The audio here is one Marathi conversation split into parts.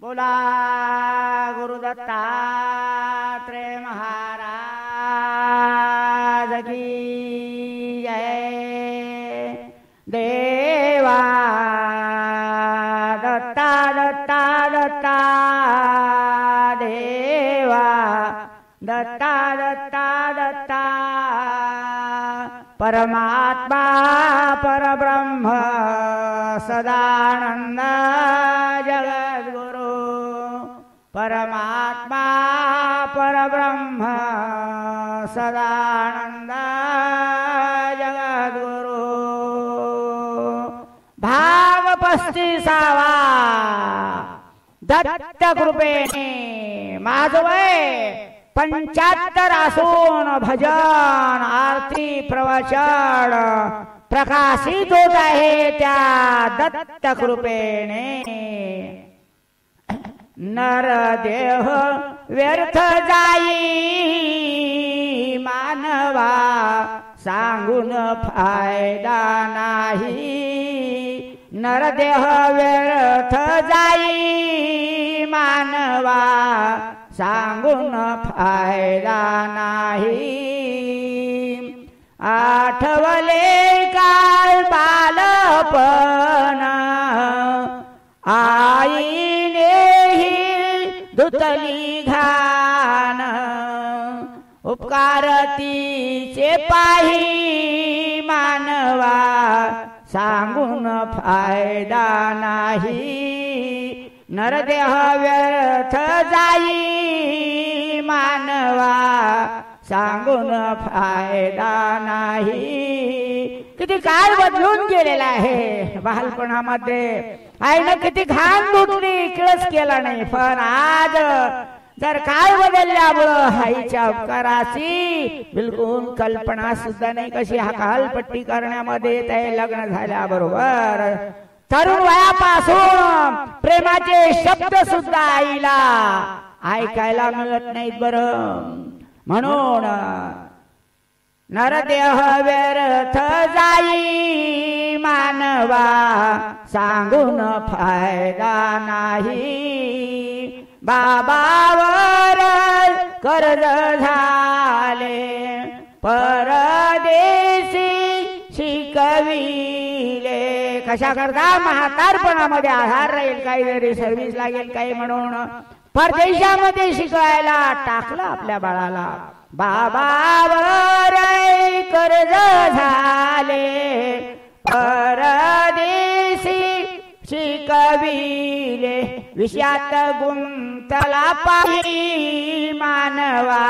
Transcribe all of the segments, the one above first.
बोला गुरु दत्तात्रेय महाराज की जय। देवा दत्ता दत्ता दत्ता देवा दत्ता दत्ता दत्ता परमात्मा परब्रह्म सदानंद जगद्गुरु परमात्मा परब्रह्म सदानंद जगद्गुरु। भाग 35वा दत्त कृपेने माझ वय 75 असून भजन आरती प्रवचन प्रकाशित होत आहे त्या दत्त कृपेने। नर देह व्यर्थ जाई मानवा सांगून फायदा नाही। नर देह व्यर्थ जाई मानवा सांगून फायदा नाही। आठवले काल बालपण आईनेही धुतली घाण उपकार तिचे पाही मानवा सांगून फायदा नाही। नरदेह व्यर्थ जाई मानवा सांगून फायदा नाही। किती काळ बदलून गेलेला आहे बालपणामध्ये आईनं किती घाण धुतली किळस केला नाही, पण आज जर काळ बदलल्यामुळं आईच्या उपकाराची बिलकुल कल्पना सुद्धा नाही कशी हकालपट्टी करण्यामध्ये ते लग्न झाल्याबरोबर तरुण वयापासून प्रेमाचे शब्द सुद्धा आईला ऐकायला मिळत नाहीत बरं। म्हणून नरदेह व्यर्थ जाई मानवा सांगून फायदा नाही। बाबावर कर्ज झाले परदेशी शिकविले कशा करता म्हातारपणामध्ये आधार राहील काही जरी सर्व्हिस लागेल काही म्हणून परदेशामध्ये शिकायला टाकलं आपल्या बाळाला। बाबावर कर्ज झाले परदेशी शिकविले विषयात गुंतला पाही मानवा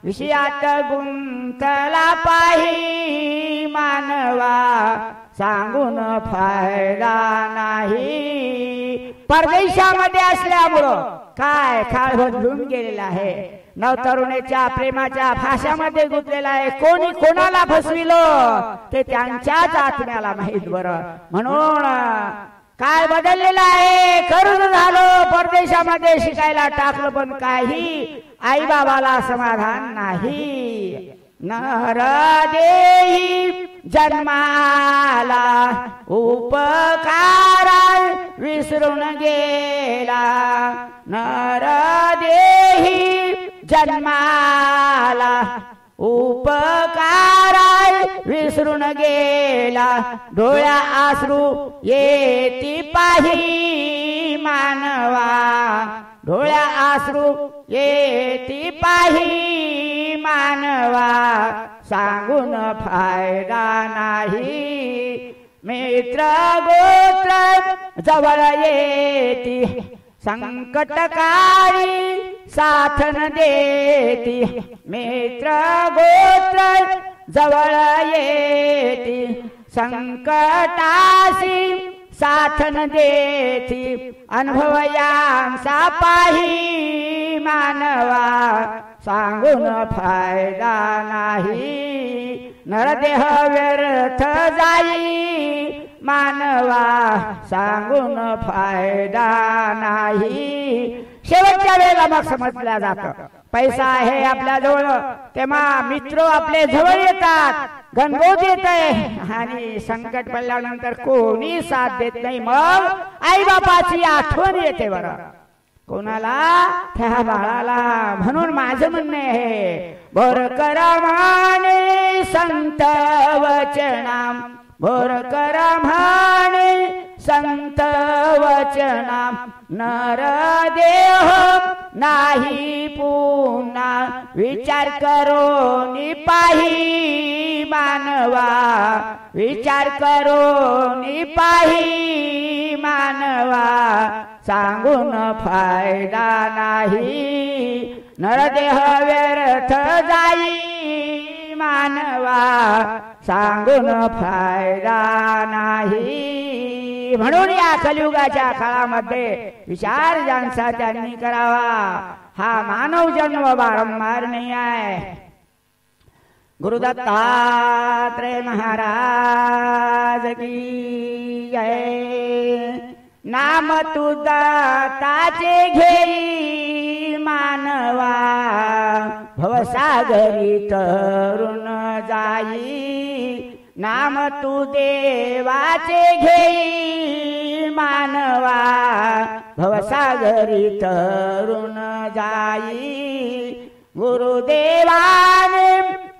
विषयात गुंतला पाही मानवा सांगून फायदा नाही। परदेशामध्ये असल्यामुळं काय काळ बदलून गेलेला आहे। नवतरुणीच्या प्रेमाच्या फाशामध्ये गुंतलेला आहे। कोणी कोणाला फसविलं ते त्यांच्याच आत्म्याला माहित बरं। म्हणून काय बदललेला आहे, कर्ज झालं परदेशामध्ये शिकायला टाकलं पण काही आई बाबाला समाधान नाही। नर देही जन्माला उपकारा विसरून गेला। नर देही जन्माला उपकारा विसरून गेला। डोळ्या आसरू येती पाही मानवा डोळ्या आसरू येती पाही मानवा सांगून फायदा नाही। मित्र गोत्र जवळ येती संकटकाळी साथन देती। मित्र गोत्र जवळ येती संकटासी साथन देती। अनुभव यांचा पाही मानवा सांगून फायदा नाही। नरदेह व्यर्थ जाई मानवा सांगून फायदा नाही। शेवटच्या वेळेला मग समजल्या जातं पैसा आहे आपल्या जवळ तेव्हा मित्र आपले जवळ येतात। गणगोत येत आहे आणि संकट पडल्यानंतर कोणी साथ देत नाही, मग आई बापाची आठवण येते बरं कोणाला, त्या बाळाला. म्हणून माझं म्हणणं आहे, बोर करा म्हणे संत वचनाम, बोर करा म्हणे संत वचनाम, नर देह नाही पुन्हा विचार करो निपाही मानवा, विचार करो निपाही मानवा, सांगून फायदा नाही नरदेह व्यर्थ जाई मानवा, सांगून फायदा नाही. म्हणून या कलियुगाच्या काळामध्ये विचार ज्यांचा त्यांनी करावा. हा मानव जन्म वारंवार नाही आहे. गुरुदत्तात्रय महाराज की जय. नाम तू दत्ताचे घेई मानवा, भवसागरी तरुण जाई, नाम तू देवाचे घेई मानवा, भवसागरी तरुण जाई. गुरुदेवाने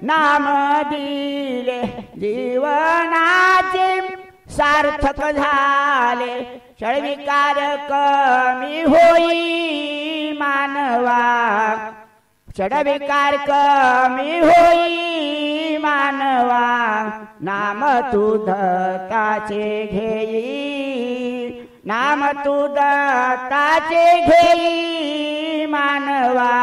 नाम दिले जीवनाचे सार्थक झाले, षडविकार कमी होई मानवा, षडविकार कमी होई मानवा, नाम तू दत्ताचे घेई, नाम तू दत्ताचे घेई मानवा,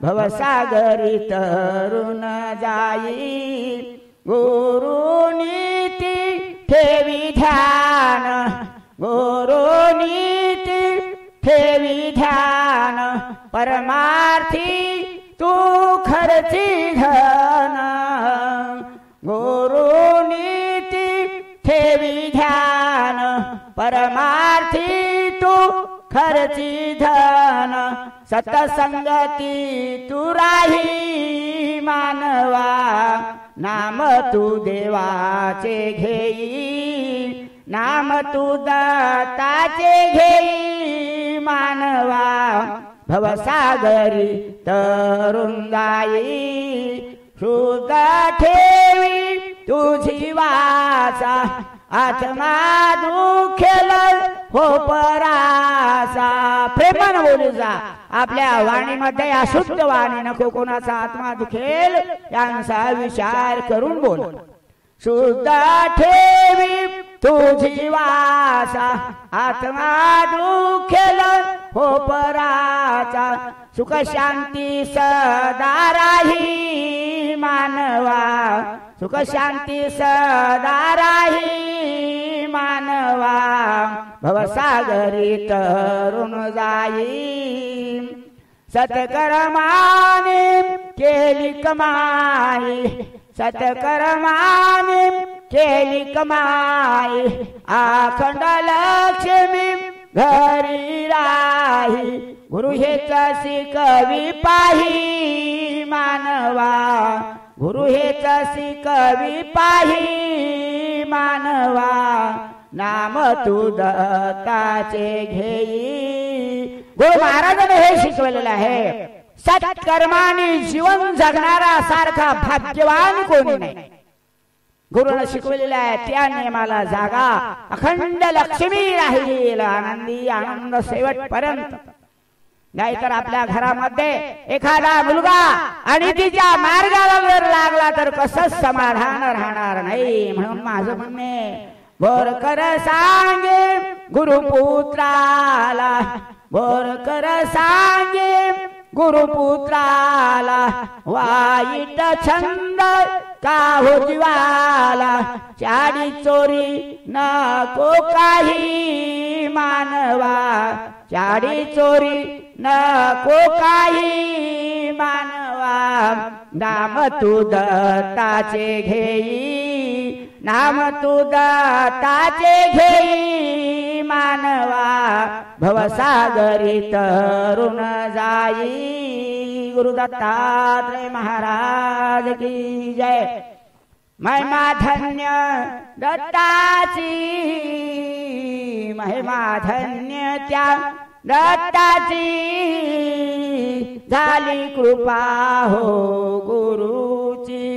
भवसागरी तरुण जाई. गुरुनीती ठेवी ध्यान, गुरुनीती ठेवी ध्यान, परमार्थी तू खर्ची धन, गुरुनीती ठेवी ध्यान, परमार्थी तू खर्ची धन, सतसंगती तू राही मानवा, नाम तू देवाचे घेई, नाम तू दत्ताचे घेई मानवा, भवसागरी तरुण जाई. शुद्ध ठेवी तुझी वाचा, आत्मा दुखेल हो परासा. प्रेमानं बोलू जा. आपल्या वाणीमध्ये अशुद्ध वाणी नको, कोणाचा आत्मा दुखेल यांचा विचार करून बोल. शुद्ध ठेवी तुझी वाचा, आत्मा दुखेल हो पराचा, सुख शांती सदा राही मानवा, सुख शांती सदा राही मानवा, भवसागरी तरुण जाई. सत्कर्माने केली कमाई, सत्कर्माने केली कमाई, अखंड लक्ष्मी घरी राही, गुरु हेच शिकवी पाही मानवा, गुरु हेच शिकवी पाही मानवा, नाम तू दत्ताचे घेई. गुरु महाराजांनी हे शिकवलेलं आहे. सत्कर्माने जीवन जगणारा सारखा भाग्यवान कोणी नाही. गुरुने शिकवलेलं आहे त्या नियमाला जागा, अखंड लक्ष्मी राहील, आनंदी आनंद शेवटपर्यंत. नाहीतर आपल्या घरामध्ये एखादा मुलगा आणि तिच्या मार्गाला जर लागला तर कसं समाधान राहणार नाही. म्हणून माझं म्हणणे, बोर कर सांगे गुरुपुत्राला, बोर कर सांगे गुरुपुत्राला, वाईट छंद का हो जीवाला, चाडी चोरी नको काही मानवा, चाडी चोरी नको काही मानवा, नाम तू दत्ताचे घेई, नाम तू दत्ताचे घेई मानवा, भवसागरी तरुण जाई. गुरु दत्तात्रय महाराज की जय. महिमा धन्य दत्ताची, महिमा धन्य त्या दत्ताची, झाली कृपा हो गुरुची,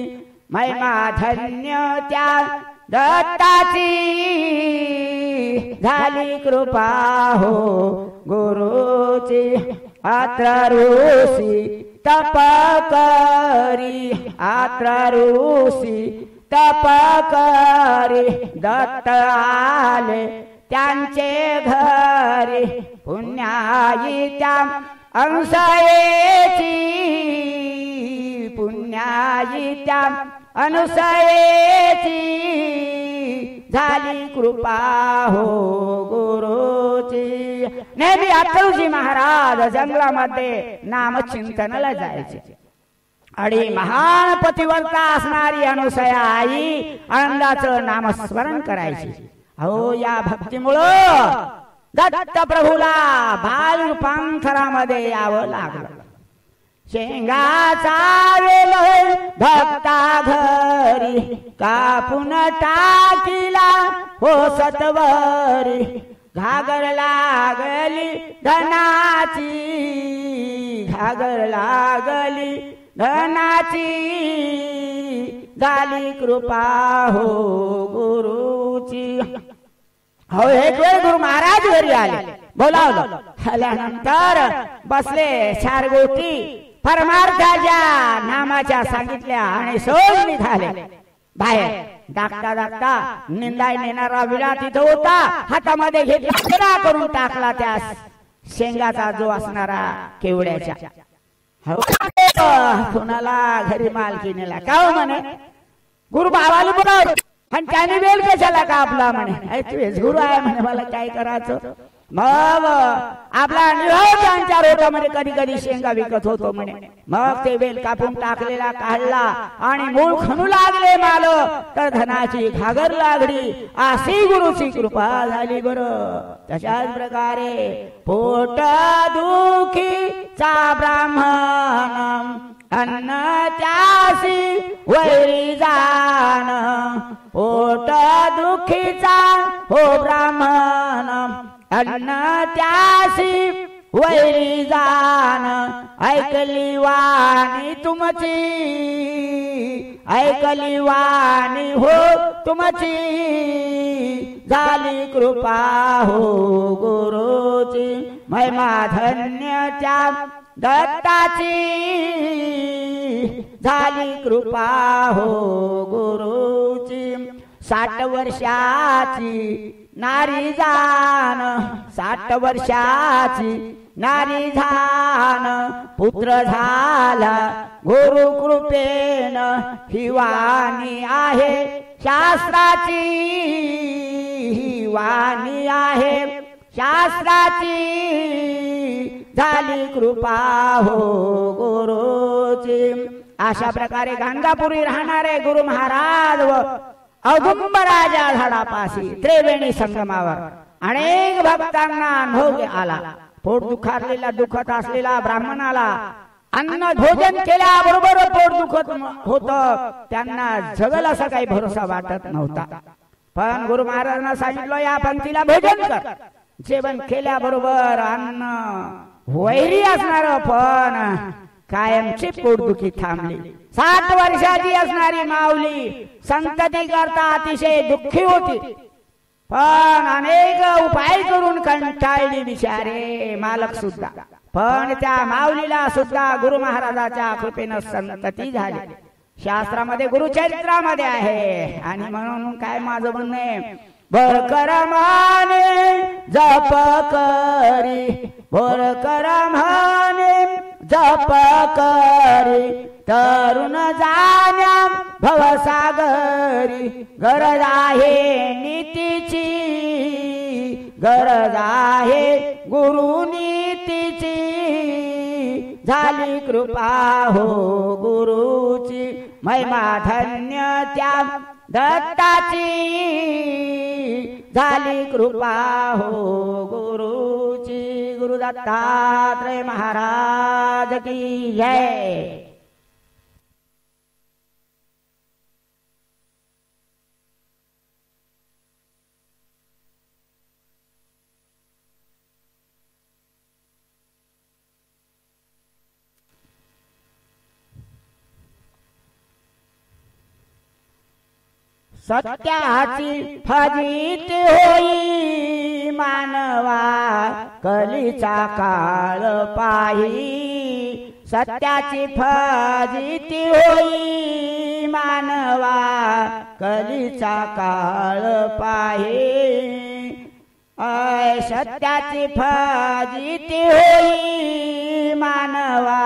महिमा धन्य त्या दत्ताची, झाली कृपा हो गुरुची. अत्र ऋषी तप करी, अत्र ऋषी तप करी, दत्त आले त्यांचे घरी, पुण्याई त्या अनुसयेची, पुण्याई त्या अनुसयेची, झाली कृपा हो गुरुची. नेहमी अत्तरूजी महाराज जंगलामध्ये नामचिंतनाला जायचे आणि महान पतिव्रता असणारी अनुसया आई आनंदाचं नामस्मरण करायची. हो या भक्तीमुळं दत्त प्रभूला बाल रूपांतरामध्ये यावं लागलं. शेंगाचा वेल भक्ता घरी, कापून टाकीला हो सत्वरी, घागर लागली धनाची, घागर लागली धनाची, झाली कृपा हो गुरुची. हो एक वेळ गुरु महाराज घरी आले, बोलावलं. आल्यानंतर बसले, चार गोष्टी परमार्थाच्या नामाच्या सांगितल्या आणि सोड निघाले बाहेर. दाखता दाखता निंदाय नेणारा विळा तिथं होता, हातामध्ये घेतला करून टाकला त्या शेंगाचा जो असणारा केवड्याच्या. कुणाला घरी मालकीनेला का हो म्हणे, गुरु भावाला बोलाव आणि त्याने वेळ कशाला का आपला म्हणे, तू गुरु आहे म्हणे, मला काय करायचं. मग आपला निरोध त्यांच्या रोटामध्ये कधी कधी शेंगा विकत होतो म्हणे. मग ते वेल कापून टाकलेला काढला आणि मूळ खणू लागले माल, तर धनाची घागर लागली. अशी गुरुची कृपा झाली बरं. तशाच प्रकारे पोट दुखीचा ब्राह्मण, अन्न त्यासी वैरी जाण, पोट दुखीचा हो ब्राह्मण, अन्न त्यासी वैरी जाण, ऐकली वाणी तुमची, ऐकली वाणी हो तुमची, झाली कृपा हो गुरुची. महिमा धन्य त्या दत्ताची, झाली कृपा हो गुरुची. 60 वर्षाची नारी जाण, 60 वर्षाची नारी जाण, पुत्र झाला गुरु कृपेन, ही वाणी आहे शास्त्राची, ही वाणी आहे शास्त्राची, झाली कृपा हो गुरुची. अशा प्रकारे गाणगापुरी राहणारे गुरु महाराज व औदुंबराजा झाडापाशी त्रिवेणी संगमावर अनेक भक्तांना अनुभव आला. पोट दुखारलेला दुखत असलेला ब्राह्मणाला अन्न भोजन केल्याबरोबर पोट दुखत होत, त्यांना जगल असा काही भरोसा वाटत नव्हता. पण गुरु महाराजांना सांगितलं, या पंक्तीला भोजन कर. जेवण केल्याबरोबर अन्न वैरी असणार, पण कायमची पोटदुखी थांबली. 60 वर्षाची असणारी माऊली संतती करता अतिशय दुःखी होती, पण अनेक उपाय करून कंटाळली बिचारे मालक सुद्धा. पण त्या माऊलीला सुद्धा गुरु महाराजाच्या कृपेने संतती झाली. शास्त्रामध्ये गुरुचरित्रामध्ये आहे. आणि म्हणून काय माझं म्हणणं आहे, भरकर माने जप करी, भरकर माने जप करी, तरुण जाण्या भवसागरी, गरज आहे नीतीची, गरज आहे गुरु नीतीची, झाली कृपा हो गुरुची. महिमा धन्य त्या दत्ताची, झाली कृपा हो गुरुची. गुरु दत्तात्रय महाराज की जय. सत्याची फजिती होई मानवा कलीचा काळ पाही सत्याची फजिती होई मानवा कलीचा काळ पाही सत्याची फजिती होई मानवा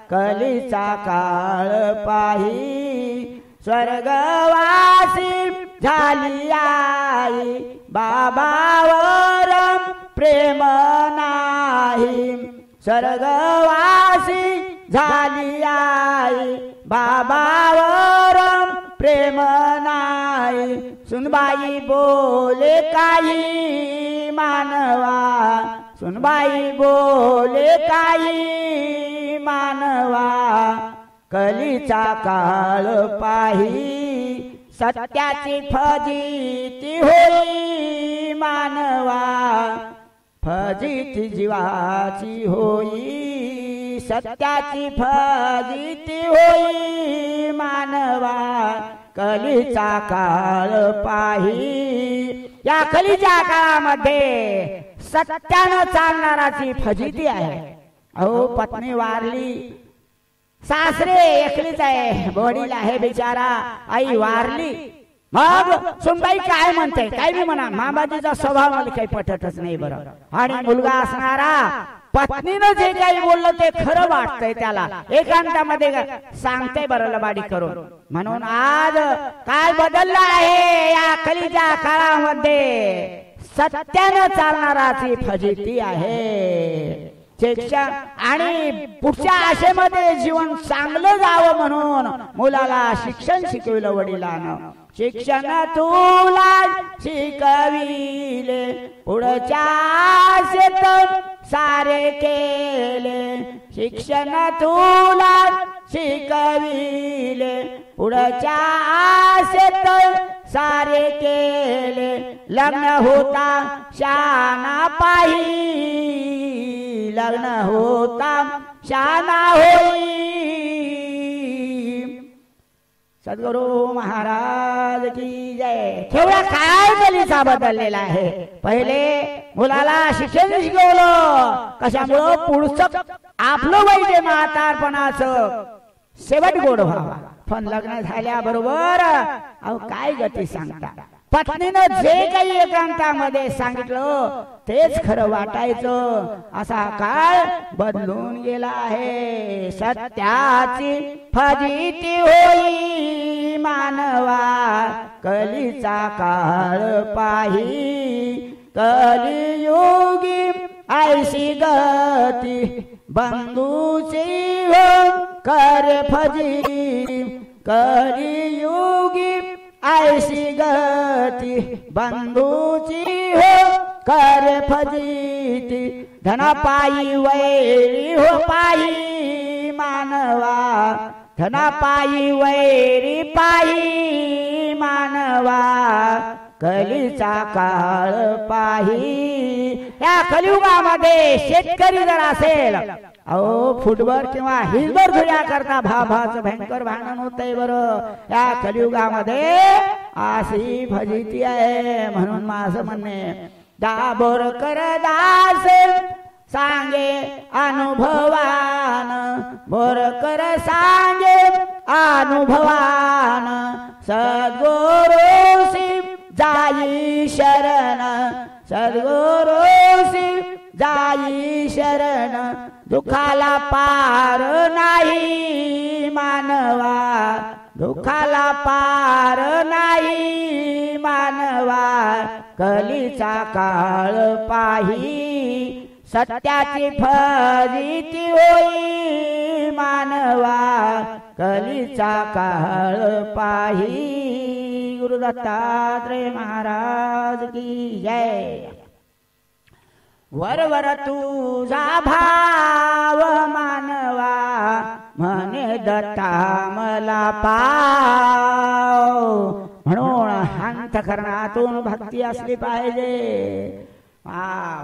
कलीचा काळ पाही स्वर्गवासी झाली आई बाबावर प्रेम नाही स्वर्गवासी झाली आई बाबावर प्रेम नाही सुनबाई बोले काही मानवा सुनबाई बोले काही मानवा कलीचा काळ पाही सत्याची फजिती होई मानवा फजिती जीवाची होई सत्याची फजिती होई मानवा कलीचा काळ पाही या कलीच्या काळामध्ये सत्यानं चालणाराची फजिती आहे अहो पत्नी वारली सासरे एकलीच आहे वडील आहे बिचारा आई वारली मग सुनबाई काय म्हणते काय बी म्हणा मामाजीचा स्वभाव मला काही पटतच नाही बरं आणि मुलगा असणारा पत्नीनं जे काही बोललं ते खरं वाटतंय त्याला एकांतामध्ये सांगते बरं लबाडी करून म्हणून आज काय बदललं आहे या कलीच्या काळामध्ये सत्यानं चालणाराची फजिती आहे शिक्षण आणि पुढच्या आशेमध्ये जीवन चांगलं जावं म्हणून मुलाला शिक्षण शिकविलं वडिलांनं शिक्षण तुला शिकविले पुढच्या आशेत सारे केले शिक्षण तुला शिकविले पुढच्या आशेत सारे केले लग्न होता शाना पाही लग्न होता शाना होई सद्गुरु महाराज की जय केवढा काय कलीचा बदललेला आहे पहिले मुलाला शिक्षण शिकवलं कशामुळं पुढचं आपलं वय म्हातारपणाचं शेवट गोड व्हावा पण लग्न झाल्याबरोबर अहो काय गती सांगता पत्नीनं जे काही एकांतामध्ये सांगितलं तेच खरं वाटायचं असा काळ बदलून गेला आहे सत्याची फजिती होई मानवा कलीचा काळ पाही कलियुगी ऐशी गती बंधूची हो करे फजिती कलियुगी ऐशी गती बंधूची हो करे फजिती धना पायी वैरी हो पायी मानवा धना पायी वैरी पायी मानवा कलीचा काळ पाही या कलियुगामध्ये शेतकरी जर असेल अहो फुटभर किंवा हिलभर धुया करता भाभाचं भयंकर भांडण होतंय बरं या कलियुगामध्ये अशी फजिती आहे म्हणून माझं म्हणणे दाबोर कर दास सांगे अनुभवान बोरकर सांगे अनुभवान सद्गुरुसी जाई शरण सद्गुरुसी जाई शरण दुखाला पार नाही मानवा दुखाला पार नाही मानवा कलीचा काळ पाही सत्याची फजिती होई मानवा कलीचा काळ पाही गुरु दत्तात्रेय महाराज की जय वरवर तुझा भाव मानवा म्हणे दत्ता मला पाव म्हणून अंतःकरणातून भक्ती असली पाहिजे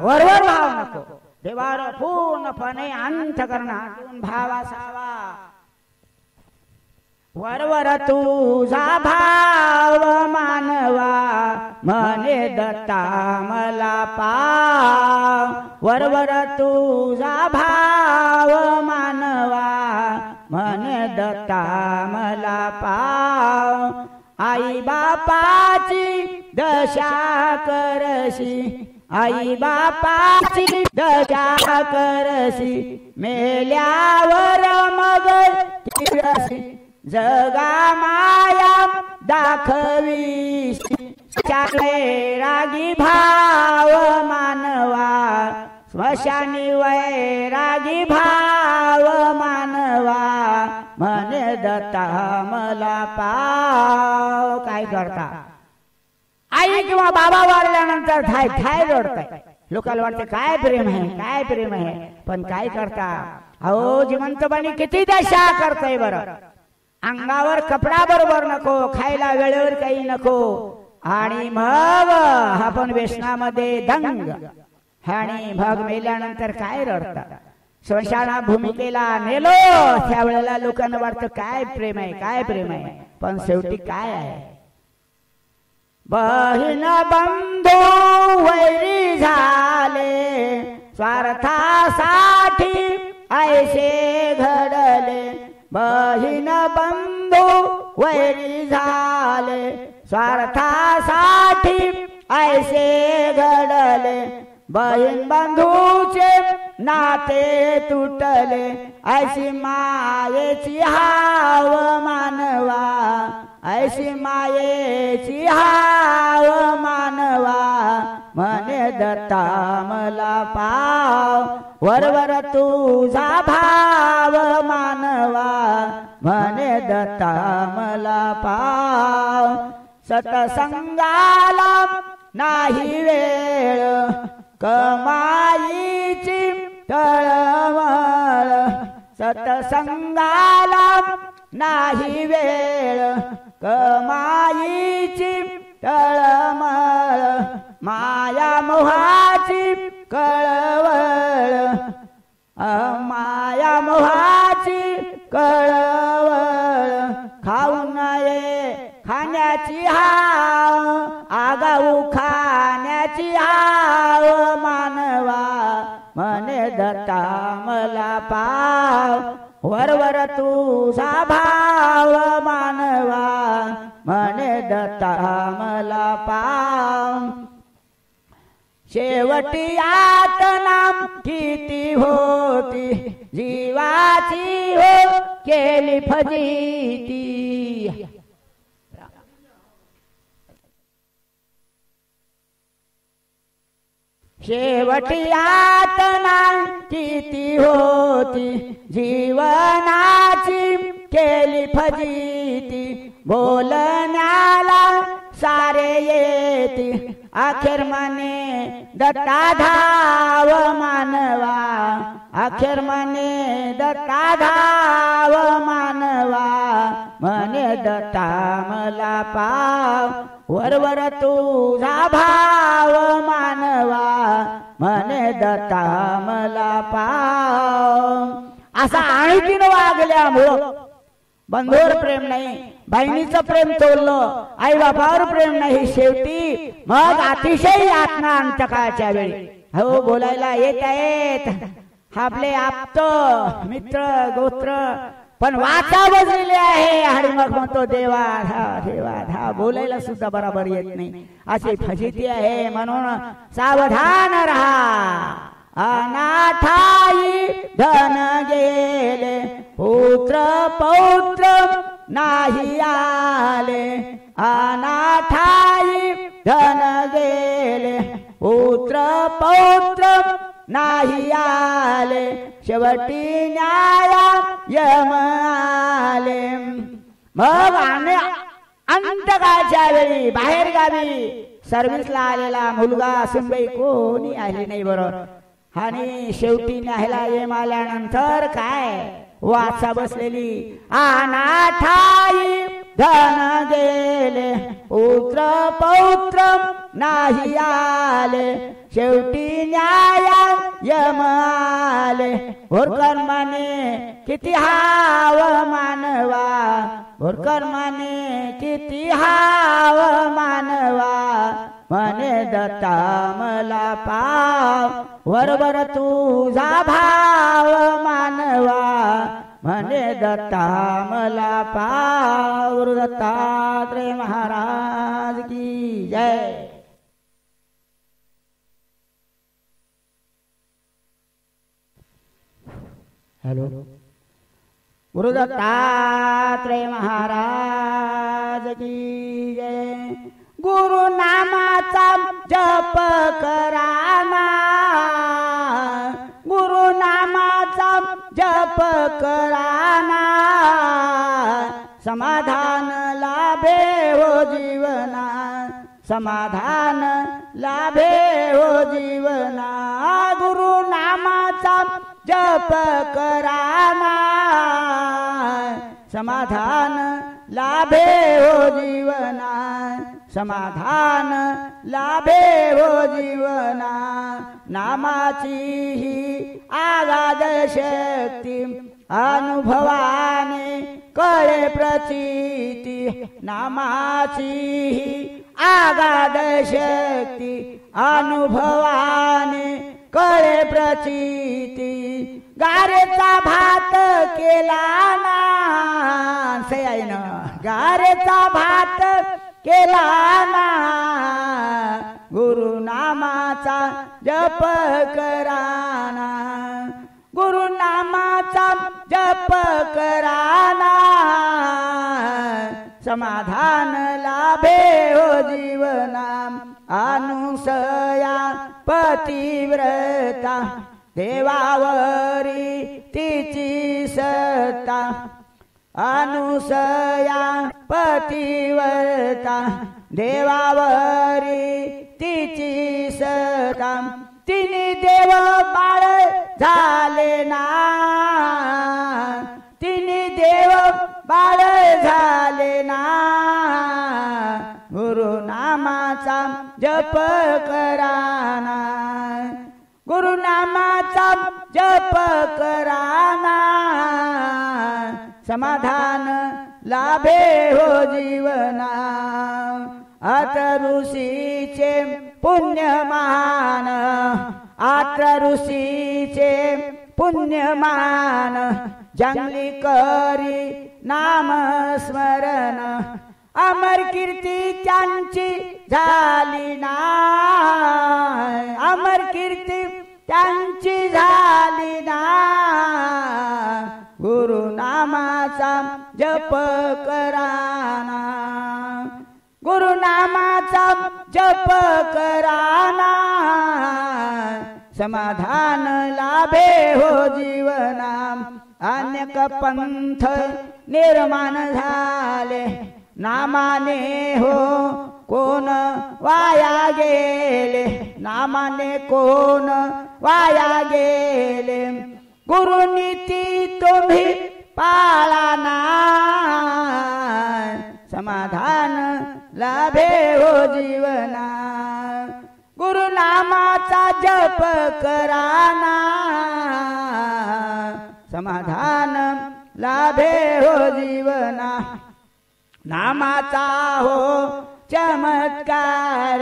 वरवर भाव नको देवावर पूर्णपणे अंतःकरणातून भाव असावा वरवर तुझा भाव मानवा म्हणे दत्ता मला पाव वरवर तुझा भाव मानवा म्हणे दत्ता मला पाव आई बापाची दशा करशी आई बापाची दशा करशी मेल्यावर मग किरसी जगा माया दाखवीशी वैरागी भाव मानवा स्मशानी वैरागी भाव मानवा म्हणे दत्ता मला पाव. काय करता आई किंवा बाबा वारल्यानंतर थाय थाय रडताय. लोकांना वाटते काय प्रेम आहे काय प्रेम आहे, पण काय करता अहो जिवंतपणी किती दशा करताय बरं. अंगावर कपडा बरोबर नको, खायला वेळेवर काही नको आणि मग आपण व्यसनामध्ये दंग आणि भाग मेल्यानंतर काय रडता. स्मशाना भूमिकेला नेलो त्यावेळेला लोकांना वाटतं काय प्रेम आहे काय प्रेम आहे, पण शेवटी काय आहे. बहीण बंधू वैरी झाले स्वार्थासाठी ऐसे घडले. बहीण बंधू वैरी झाले स्वार्थासाठी ऐसे घडले. बहीण बंधूचे नाते तुटले ऐशी मायेची हाव मानवा ऐशी मायेची हाव मानवा म्हणे दत्ता मला पाव वरवर तुझा भाव मानवा म्हणे दत्ता मला पाव. सतसंगाला नाही वेळ कमाईची तळमळ. सतसंगाला नाही वेळ कमाईची तळमळ. माया मोहाची कळवळ माया मोहाची कळवळ. खाऊ नये खाण्याची हाव आगाऊ खाण्याची हाव मानवा म्हणे दत्ता मला पाव वरवर तुझा भाव मानवा म्हणे दत्ता मला पाव. शेवटी यातना किती होती जीवाची हो केली फजिती. शेवटी यातना किती होती जीवनाची केली फजिती. बोलण्याला सारे येती अखेर म्हणे दत्ता धाव मानवा अखेर म्हणे दत्ता धाव मानवा म्हणे दत्ता मला पाव वरवर तुझा भाव मानवा म्हणे दत्ता मला पाव. असा आणखीन वागल्यामुळं बंधूवर प्रेम नाही बहिणीचं प्रेम तोडलं आई बापावर प्रेम नाही शेवटी मग अतिशय यातना अंतकाळच्या वेळी हो बोलायला येत आहेत आपले आप्त मित्र गोत्र पण वाचा बजलेले आहे आणि मग म्हणतो देवा धा बोलायला सुद्धा बरोबर येत नाही अशी फजिती आहे. म्हणून सावधान राहा. अनाथाई धन गेले पुत्र पौत्र नाही आले. अनाथाई धन गेले पुत्र पौत्र नाही आले. शेवटी न्याया यम आले. मग अंतकाळच्या वेळी बाहेर गावी सर्व्हिसला आलेला मुलगा सुनबाई कोणी आली नाही बरोबर आणि शेवटी न्यायला यम आल्यानंतर काय वाचा बसलेली. अनाथाई धन गेले पुत्र पौत्र नाही आले. शेवटी न्याया यम आले. होरकर म्हणे किती हाव मानवा और कर्माने किती हाव मानवा म्हणे दत्ता मला पाव वरवर तुझा भाव मानवा म्हणे दत्ता मला पाव गुरु दत्तात्रेय महाराज की जय। हेलो गुरु दत्तात्रेय महाराज की जय। गुरु नामाचा जप कराना गुरु नामाचा जप कराना समाधान लाभे हो जीवना समाधान लाभे हो जीवना गुरु नामाचा जप कराना समाधान लाभे हो जीवना समाधान लाभे हो जीवना नामाची ही आगाध शक्ती अनुभवाने कळे प्रचिती नामाची ही आगाध शक्ती अनुभवाने कळे प्रचिती गारेचा भात केला ना से आहे ना गारेचा भात केला ना गुरु नामाचा जप कराना गुरु नामाचा जप कराना समाधान लाभे हो जीवना अनुसया पतिव्रता देवावरी तिची सत्ता अनुसया पतिव्रता देवावरी तिची सत्ता तिने देव बाळ झाले ना तिने देव बाळ झाले ना गुरु नामाचा जप कराना गुरु नामाचा जप कराना समाधान लाभे हो जीवना अत्र ऋषीचे पुण्यमान अत्र ऋषीचे पुण्यमान जंगली करी नाम स्मरण अमर कीर्ती त्यांची झाली ना अमर कीर्ती त्यांची झाली ना गुरु नामाचा जप कराना गुरु नामाचा जप कराना समाधान लाभे हो जीवना अनेक पंथ निर्माण झाले नामाने हो कोण वाया गेले नामाने कोण वाया गेले गुरु नीती तुम्ही पाळाना समाधान लाभे हो जीवना गुरु नामाचा जप कराना समाधान लाभे हो जीवना नामाचा हो चमत्कार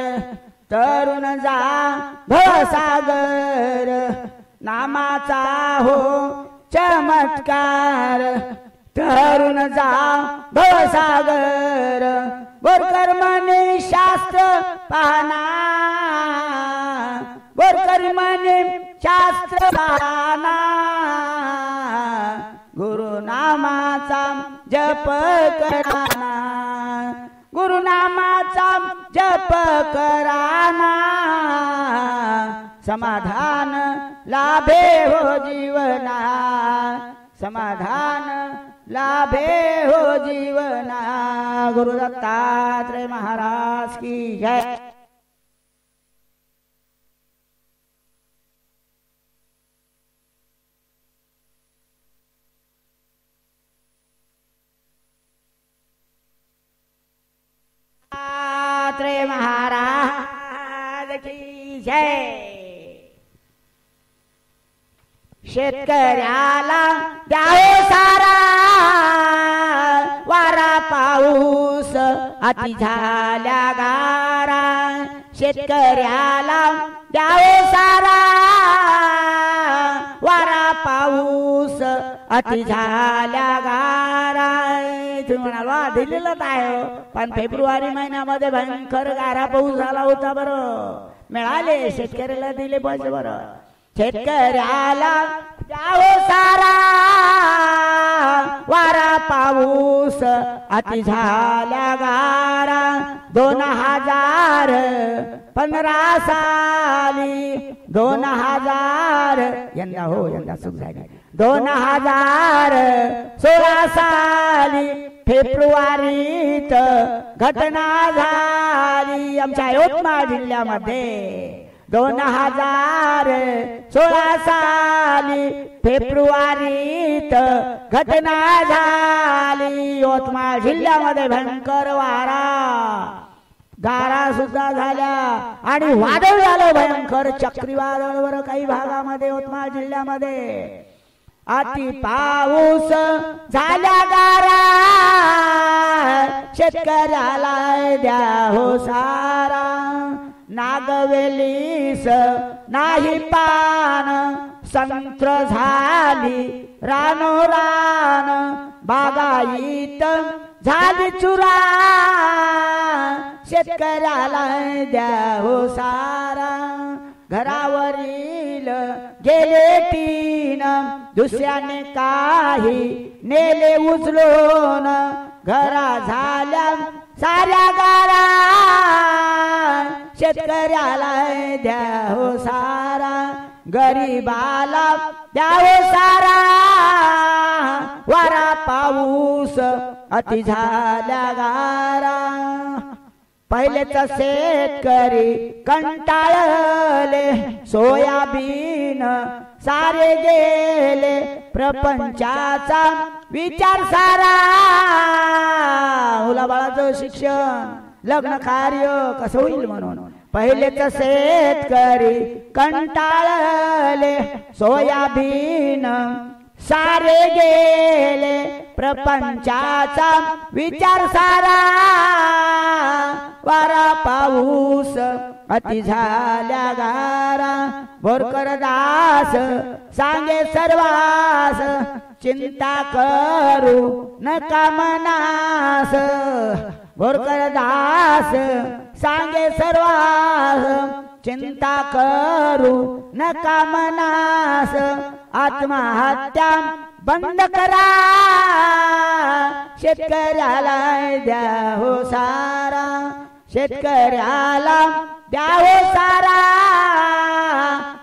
तरुण जा भवसागर नामाचा हो चमत्कार तरुण जा भवसागर बोरकर्मने शास्त्र पाहना बोरकर्मने शास्त्र पाहना गुरु नामाचा जप कराना गुरु नामाचा जप कराना समाधान लाभे हो जीवना समाधान लाभे हो जीवना गुरु दत्तात्रेय महाराज की जय। दत्तात्रेय महाराज की जय। शेतकऱ्याला द्यावे सारा वारा पाऊस अति झाल्या गारा शेतकऱ्याला द्यावे सारा वारा पाऊस अति झाल्या गारा तुम्ही म्हणाल वा दिलेलंच आहे पण फेब्रुवारी महिन्यामध्ये भयंकर गारा पाऊस झाला होता बरं मिळाले शेतकऱ्याला दिले पैसे बरं शेतकऱ्याला द्यावे सारा वारा पाऊस अति झाल्या गारा 2015 साली 2000 यंदा हो यंदा सुख झाली 2016 साली फेब्रुवारीत घटना झाली आमच्या यवतमाळ जिल्ह्यामध्ये 2016 साली फेब्रुवारीत घटना झाली यवतमाळ जिल्ह्यामध्ये भयंकर वारा गारा सुद्धा झाल्या आणि वादळ झालं भयंकर चक्रीवादळ वर काही भागामध्ये यवतमाळ जिल्ह्यामध्ये अति पाऊस झाल्या गारा शेतकऱ्याला द्या हो सारा नागवेलीस नाही पान संत्र झाली रानोरान बागायत झाली चुरा शेतकऱ्याला द्या हो सारा घरावरील गेले तीन दुसऱ्याने काही नेले उचलून घरा झाल्या साऱ्या गारा शेतकऱ्याला द्या हो सारा गरीबाला द्या हो सारा वारा पाऊस अति झाल्या गारा पहिलेच शेतकरी कंटाळले सोयाबीन सारे गेले प्रपंचाचा विचार सारा मुलाबाळाचं शिक्षण लग्न कार्य कसं होईल म्हणून पहिलेच शेतकरी कंटाळले सोयाबीन सारे गेले प्रपंचाचा विचार सारा वारा पाऊस अति झाल्या गारा बोरकरदास सांगे सर्वास चिंता करू नका मनास बोरकरदास सांगे सर्वास चिंता करू नका मनास आत्महत्या बंद करा शेतकऱ्याला द्या हो सारा शेतकऱ्याला द्या हो सारा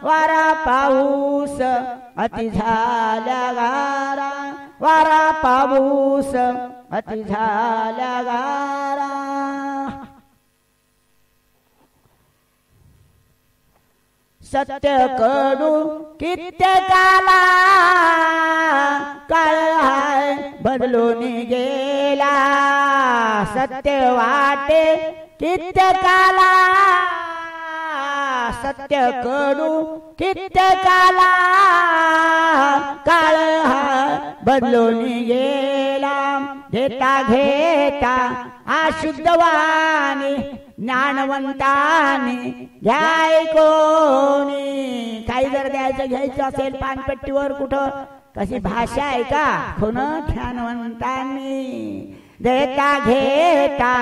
वारा पाऊस अति झाल्या गारा वारा पाऊस अति झाल्या गारा सत्य कडू कित्येकाला काळ हाय बदलून गेला सत्य वाटे कित्येकाला सत्य कडू कित्येकाला काळ हाय बदलून गेला घेता घेता अशुद्धवाणी ज्ञानवंताने घ्याय कोणी काही जर घ्यायचं असेल पानपट्टीवर कुठं कशी भाषा आहे का कोण ज्ञानवंतांनी देता घेता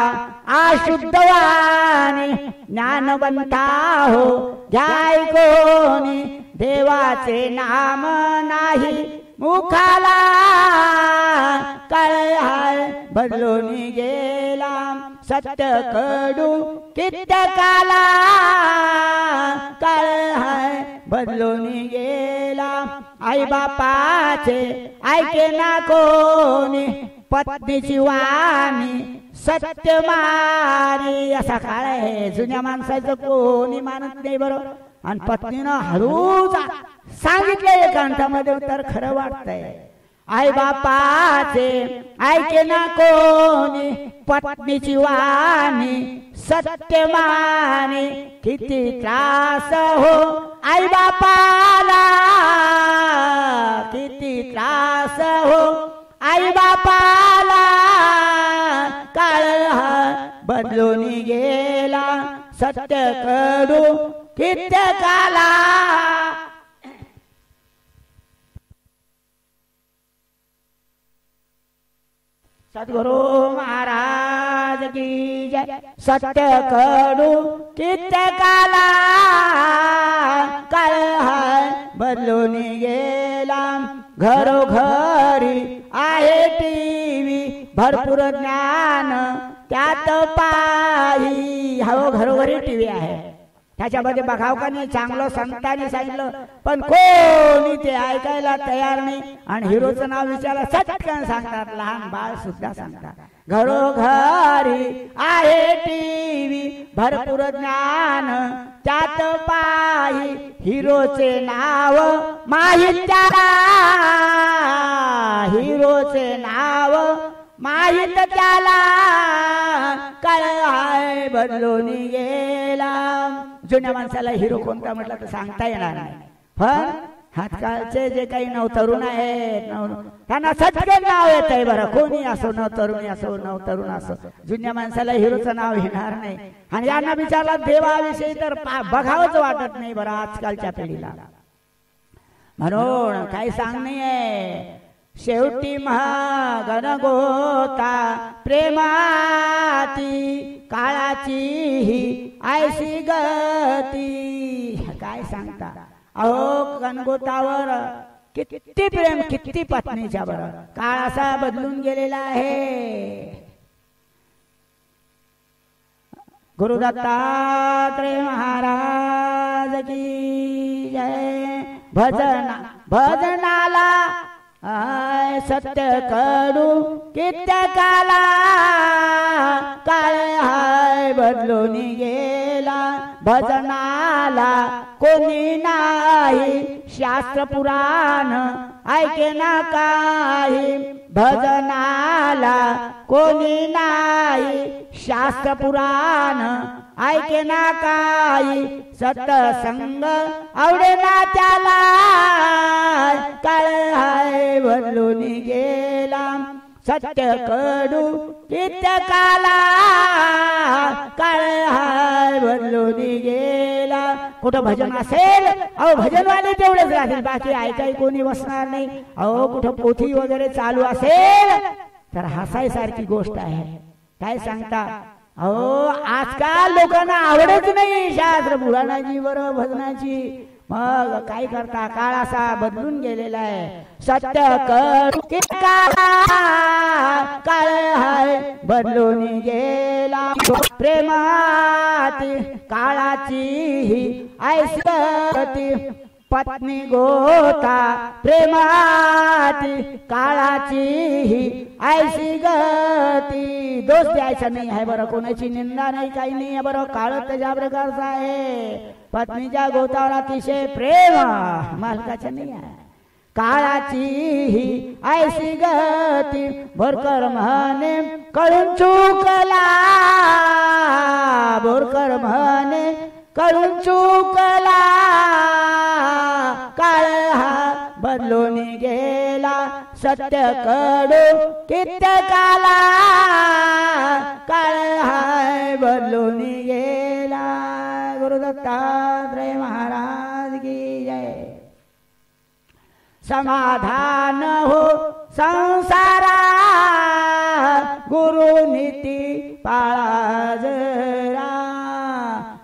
अशुद्धवाणी ज्ञानवंता हो घ्याय कोणी देवाचे नाम नाही मुखाला काळ हाय बदलून गेला सत्य कडू कित्येकाला काळ हाय बदलून गेला आई बापाचे ऐके ना कोणी पत्नीची वाणी सत्य मारी असा काळ आहे जुन्या माणसाचं कोणी मानत नाही बरोबर आणि पत्नीनं हळूच सांगितलं एकांतामध्ये तर खरं वाटतंय आई बापाचे ऐके ना कोणी पत्नीची वाणी सत्य माने किती त्रास हो आई बापाला किती त्रास हो आई बापाला बदलून गेला सत्य कडू कित्यकाला सद्गुरु महाराज की जय सत्य कडू कित्यकाला काळ हाय बदलून गेला घरोघरी आहे टीव्ही भरपूर ज्ञान त्यात पाही हो घरोघरी टीव्ही आहे त्याच्यामध्ये बघाव का नाही चांगलं संतांनी सांगितलं पण कोणी ते ऐकायला तयार नाही आणि हिरोचं नाव विचारलं सटकन सांगतात लहान बाळ सुद्धा सांगतात घरोघरी आहे टीव्ही भरपूर ज्ञान त्यात पाही हिरोचे नाव माहीत त्याला हिरोचे नाव माहीत त्याला काळ हाय बदलून गेला जुन्या माणसाला हिरो कोणता म्हटलं तर सांगता येणार नाही पण आजकालचे जे काही नवतरुण आहेत त्यांना सटकन नाव येत आहे बरं कोणी असो नवतरुणी असो नवतरुण असो जुन्या माणसाला हिरोचं नाव येणार नाही आणि यांना विचारला देवाविषयी तर बघावंच वाटत नाही बरं आजकालच्या पिढीला म्हणून काही सांगणे आहे शेवटी महागण गोता प्रेमाती काळाची ही ऐशी गती काय सांगता अहो गणगोतावर किती प्रेम किती पत्नीच्या बरं काळ असा बदलून गेलेला आहे गुरु दत्तात्रय महाराज की जय भजनाला सत्य कडू कित्यकाला काळ हाय बदलून गेला भजनाला कोणी नाही शास्त्र पुराण ऐके ना काही भजनाला कोणी नाही शास्त्र पुराण ऐके ना काही सत्संग आवडे ना त्याला काळ हाय बदलून गेला सत्य कडू कित्यकाला काळ हाय बदलून गेला कुठं भजन असेल अहो भजनवाले तेवढेच राहतील बाकी ऐकाय कोणी बसणार नाही अहो कुठं पोथी वगैरे चालू असेल तर हसायसारखी गोष्ट आहे काय सांगता अहो आजकाल लोकांना आवडत नाही शास्त्र पुराणाची बरं भजनाची मग काय करता काळ असा बदलून गेलेला आहे सत्य कडू काळ हाय बदलून गेला प्रेमात काळाची ही ऐसती पत्नी गोता प्रेमाती काळाची ही ऐशी गती दोष द्यायचा नाही आहे बरं कोणाची निंदा नाही काही नाही आहे बरं काळ त्याच्या प्रकारचा आहे पत्नीच्या गोतावर अतिशय प्रेम मालकाचं नाही आहे काळाची ही ऐशी गती बोरकर म्हणे कळून चुकला बोरकर म्हणे कळून चुकला काळ हा बदलून गेला सत्य कडू कित्यकाला काळ हाय बदलून गेला गुरु दत्तात्रय महाराज की जय समाधान हो संसारा गुरु नीती पाळा जरा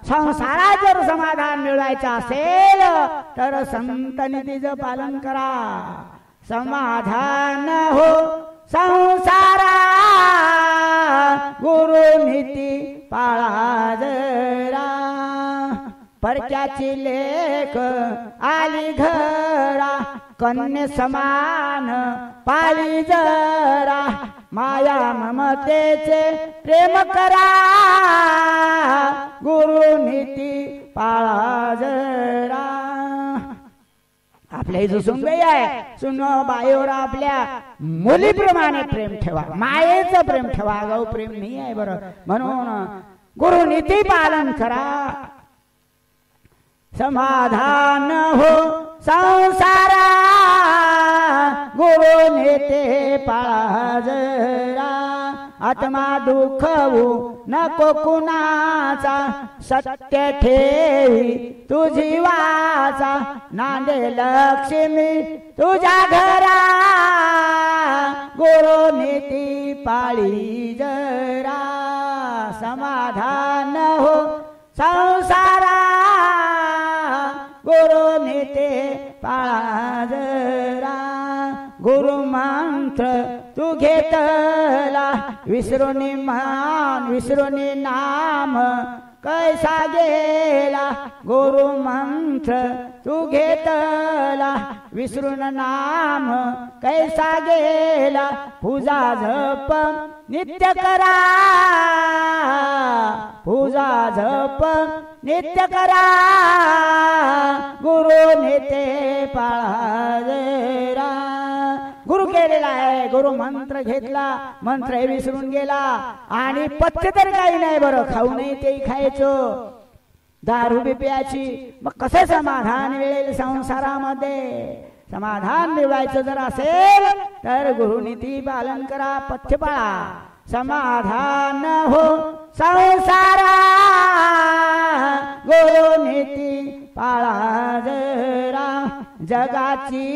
संसारात जर समाधान मिळवायचं असेल तर संत नीतीचं पालन करा समाधान हो संसारा गुरु नीती पाळा जरा परक्याची लेख आली घरा कन्ये समान पाळी जरा माया ममतेचे प्रेम करा गुरु नीती पाळा जरा आपल्या जो सुनबाई आहे सुन बाईवर आपल्या मुलीप्रमाणे प्रेम ठेवा मायेचं प्रेम ठेवा आगाऊ प्रेम नाही आहे बरं म्हणून गुरु नीती पालन करा समाधान हो संसारा गुरु नेते पाळा जरा आत्मा दुखवू नको कुणाचा सत्य ठेवी तुझी वाचा नांदे लक्ष्मी तुझ्या घरा गुरु नीती पाळी जरा समाधान हो संसारा गुरु नीती पाळा जरा गुरु मंत्र तू घेतला विसरून मान विसरून नाम कैसा गेला गुरु मंत्र तू घेतला विसरून नाम कैसा गेला पूजा जप नित्य करा पूजा जप नित्य करा गुरु नेते पाळा जरा गुरु केलेला आहे गुरु मंत्र घेतला मंत्र हे विसरून गेला आणि पथ्य तर काही नाही बरं खाऊ नाही ते खायचं दारू बी प्यायची मग कसं समाधान मिळेल संसारामध्ये समाधान मिळवायचं जर असेल तर गुरुनीती पालन करा पथ्य पाळा समाधान हो संसारा गुरुनीती पाळा जरा जगाची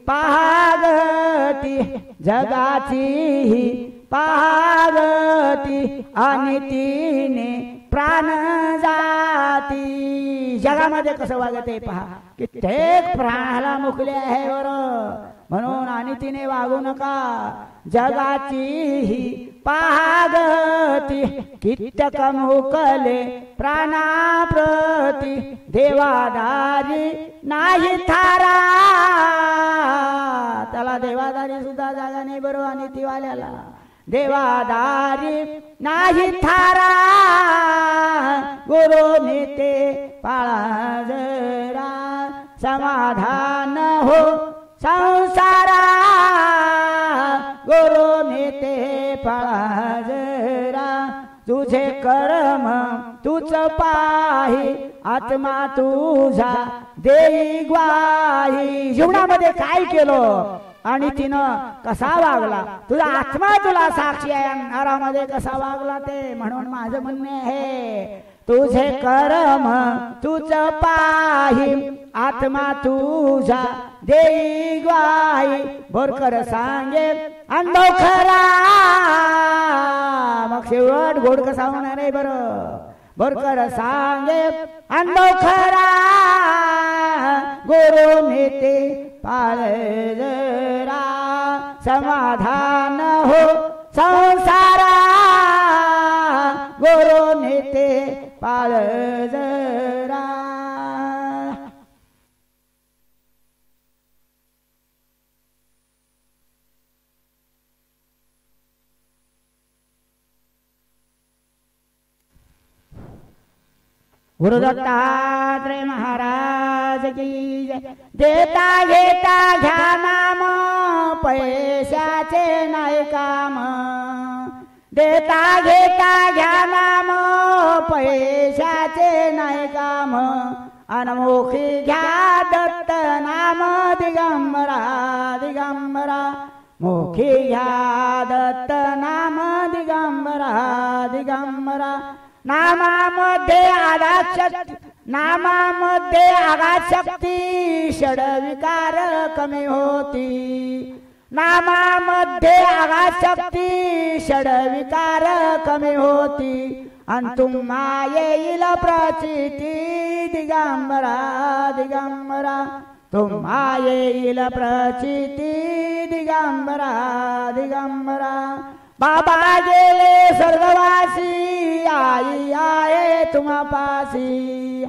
पागती जगाची पागती आणि तिने प्राण जाती जगामध्ये कसं वागते पहा कित्येक प्राणाला मुकले आहे बरं म्हणून आणि तिने वागू नका जगाची पागती कित्यक मुकले प्राणाप्रती देवादारी नाही थारा त्याला देवादारी सुद्धा जागा नाही बरोबर आणि तीवाल्याला देवादारी नाही थारा गुरु नीते पाळा जरा समाधान हो संसारा गुरु नीते पाळा जरा तुझे कर्म तूच पाही आत्मा तुझा देई ग्वाही जीवनामध्ये काय केलं आणि तिनं कसा वागला तुझा आत्मा तुला साक्षी आहे अंधारामध्ये कसा वागला ते म्हणून माझं म्हणणे आहे तुझे कर्म तूच पाही आत्मा तुझा देई ग्वाही बोरकर सांगे अनुभव खरा मग शेवट गोड कसा होणार आहे बरं बोरकर सांगे अनुभव खरा गुरु नीती पाळ जरा समाधान हो संसारा गुरु नीती पाळ जरा गुरु दत्तात्रय महाराज की जय देता घेता घ्या नाम पैशाचे नाही काम देता घेता घ्या नाम पैशाचे नाही काम अनमुखी घ्या दत्त नाम दिगंबरा दिगंबरा मुखी घ्या दत्त नाम दिगंबरा दिगंबरा नामामध्ये आघात शक्ती षड विकार कमी होती नामामध्ये आघात शक्ती षड विकार कमी होती अंतुम्हा येईल प्रचिती दिगंबरा दिगंबरा तुम्हा येईल प्रचिती दिगंबरा दिगंबरा बाबा गेले स्वर्गवासी आई आहे तुम्हा पासी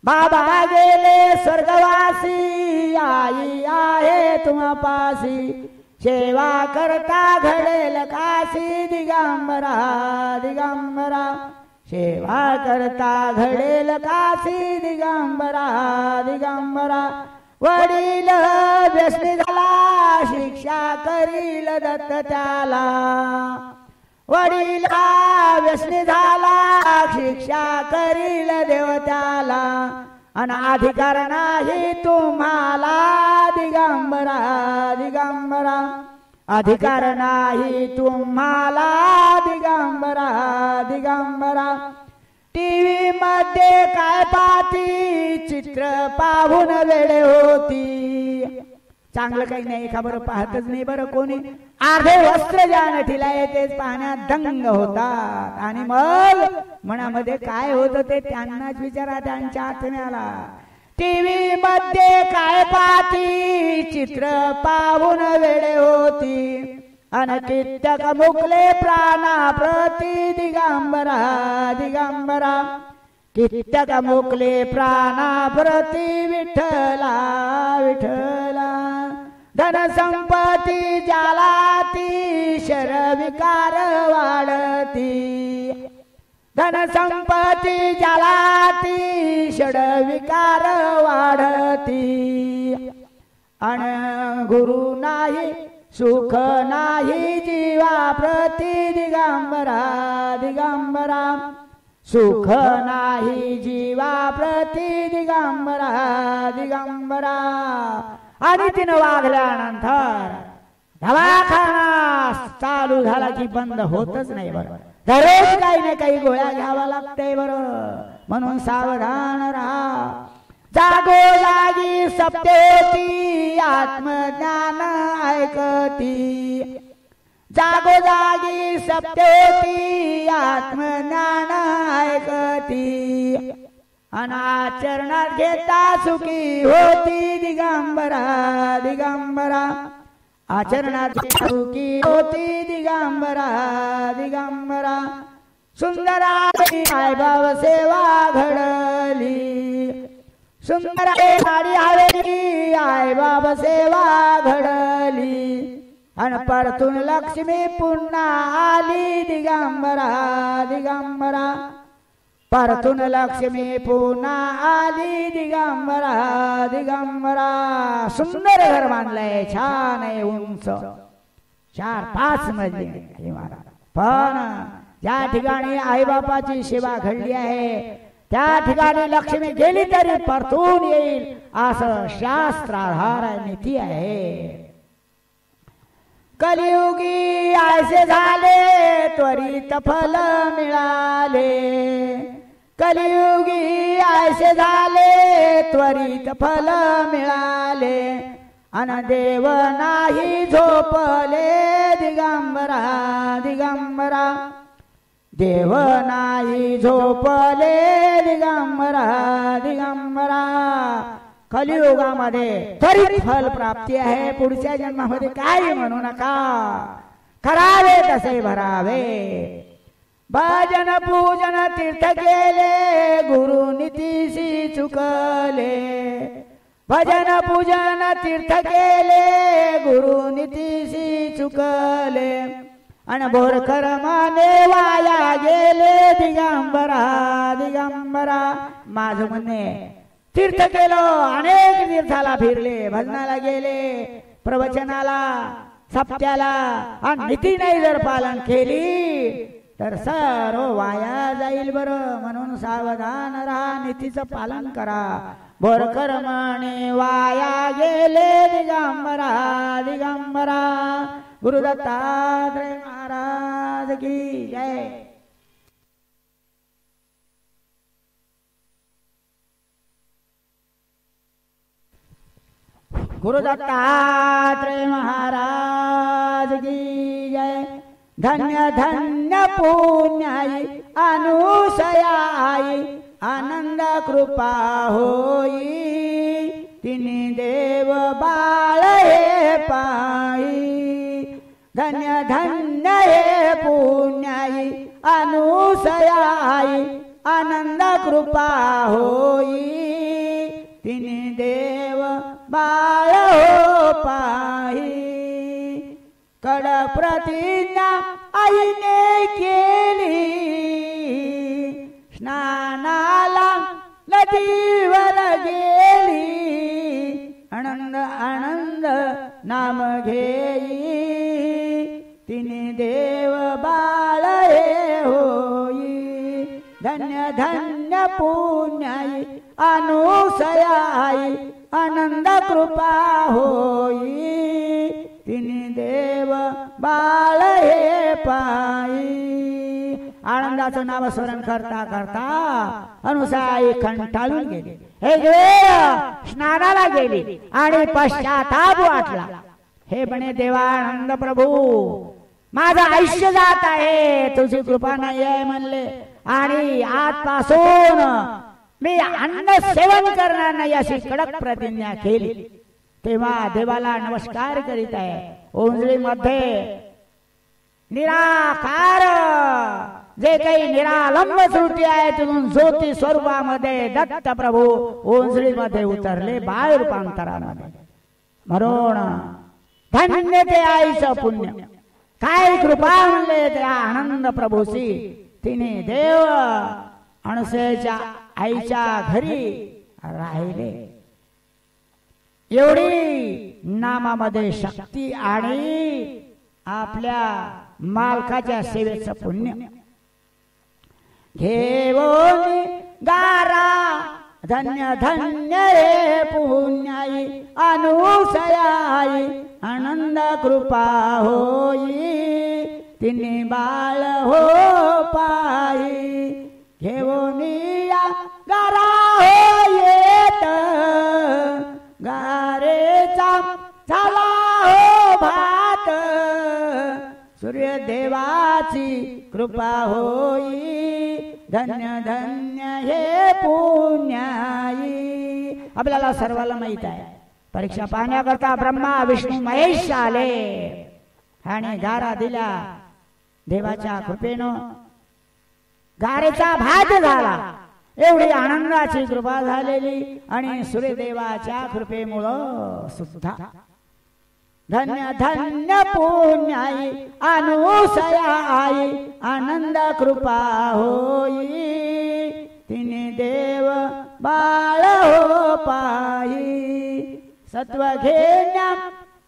बाबा गेले स्वर्गवासी आई आहे तुम्हा पासी सेवा करता घडेल काशी दिगंबरा दिगंबरा सेवा करता घडेल काशी दिगंबरा दिगंबरा वडील व्यसनी झाला शिक्षा करील दत्त त्याला वडील व्यसनी झाला शिक्षा करील देव त्याला अन अधिकार नाही तुम्हाला दिगंबरा दिगंबरा अधिकार नाही तुम्हाला दिगंबरा दिगंबरा टीव्ही मध्ये काय पाहती चित्र पाहून वेडे होती चांगलं काही नाही का बरं पाहतच नाही बरं कोणी अर्धे वस्त्र ज्या नठीला तेच पाहण्यात दंग होतात आणि मग मनामध्ये काय होतं ते त्यांनाच विचारा त्यांच्या आत्म्याला टीव्ही मध्ये काय पाहती चित्र पाहून वेडे होती अन कित्यक मुकले प्राणा प्रती दिगंबरा दिगंबरा कित्यक मुकले प्राणा प्रती विठ्ठला विठ्ठला धन संपत्ती ज्याला ती शर विकार वाढती धन संपत्ती ज्याला ती षड विकार वाढती अन गुरु नाही सुख नाही जीवा प्रती दिगंबरा दिगंबरा सुख नाही जीवा प्रती दिगंबरा दिगंबरा आणि तिनं वागल्यानंतर दवाखाना चालू झाला की बंद होतच नाही बरं दररोज काही ना काही गोळ्या घ्यावा लागते बरं म्हणून सावधान राहा जागोजागी सप्तेती आत्मज्ञान ऐकती जागोजागी सप्तेती आत्मज्ञान ऐकती अनाचरणात घेता सुखी होती दिगंबरा दिगंबरा आचरणात सुखी होती दिगंबरा दिगंबरा सुंदरा आईबाव सेवा घडली सुंदर गाडी हवेली आईबाब सेवा घडली अन परतून लक्ष्मी पुन्हा आली दिगंबरा दिगंबरा परतून लक्ष्मी पुन्हा आली दिगंबरा दिगंबरा सुंदर घर बांधलंय छान आहे उंच 4-5 मजली इमारत पण ज्या ठिकाणी आईबापाची सेवा घडली आहे त्या ठिकाणी लक्ष्मी गेली तरी परतून येईल असं शास्त्राधार नीती आहे कलियुगी ऐसे झाले त्वरित फल मिळाले कलियुगी ऐसे झाले त्वरित फल मिळाले अन देव नाही झोपले दिगंबरा दिगंबरा देव नाही झोपले दिगंबरा दिगंबरा कलियुगामध्ये त्वरित फल प्राप्ती आहे पुढच्या जन्मामध्ये काही म्हणू नका करावे तसे भरावे भजन पूजन तीर्थ केले गुरु नीतीशी चुकले भजन पूजन तीर्थ केले गुरु नीतीशी चुकले अन बोरकर माने वाया गेले दिगंबरा दिगंबरा माझ म्हणणे तीर्थ केलं अनेक तीर्थाला फिरले भजनाला गेले प्रवचनाला सप्त्याला आणि नीती नाही जर पालन केली तर सर्व वाया जाईल बरं म्हणून सावधान राहा नीतीचं पालन करा बोरकर माने वाया गेले दिगंबरा दिगंबरा गुरु दत्तात्रय महाराज की जय गुरु दत्तात्रय महाराज की जय धन्य धन्य पुण्याई अनुसयाई आनंद कृपा होई तिनी देव बाळ हे पाई धन्य धन्य हे पुण्याई अनुसयाई आनंद कृपा होई तिनी देव बाळ हो पाही कड प्रतिज्ञा आईने केली स्नानाला नदीवर गेली आनंद आनंद नाम घेई तिने देव बाळ हे होई धन्य धन्य पुण्याई अनुसयाई आनंद कृपा होई तिने देव बाळ हे पायी. आनंदाचं नामस्मरण करता करता अनुसाई कंटाळून गेली. एक वेळ स्नानाला गेली आणि पश्चाताप वाटला. हे म्हणे देवानंद प्रभू, माझं आयुष्य जात आहे, तुझी कृपा नाही आहे म्हणले आणि आजपासून मी अन्न सेवन करणार नाही अशी कडक प्रतिज्ञा केली. तेव्हा देवाला नमस्कार करीत आहे. ओंजळीमध्ये निराकार जे काही निरालंब सृष्टी आहे तिथून ज्योती स्वरूपामध्ये दत्त प्रभू ओंजळीमध्ये उतरले बाळ रूपांतरामध्ये. म्हणून धन्य ते आईचं पुण्य, काय कृपा म्हणले त्या आनंद प्रभूची. तिने देव अणसेच्या आईच्या घरी राहिले. एवढी नामामध्ये शक्ती आणि आपल्या मालकाच्या सेवेचं पुण्य. घेऊन गारा धन्य धन्य रे पुण्याई अनुसयाई आनंद कृपा होई तिने बाळ हो पाई. घेऊन गारा हो येत गारेचा झाला हो भात सूर्यदेवाची कृपा होई धन्य धन्य हे पुण्याई. आपल्याला सर्वाला माहित आहे परीक्षा पाहण्याकरता ब्रह्मा विष्णू महेश आले आणि गारा दिला. देवाच्या कृपेनं गारेचा भात झाला. एवढी आनंदाची कृपा झालेली आणि सूर्यदेवाच्या कृपेमुळं सुद्धा धन्य धन्य पुण्याई अनुसया आई आनंद कृपा होई तिने देव बाळ हो पाई. सत्व घेण्या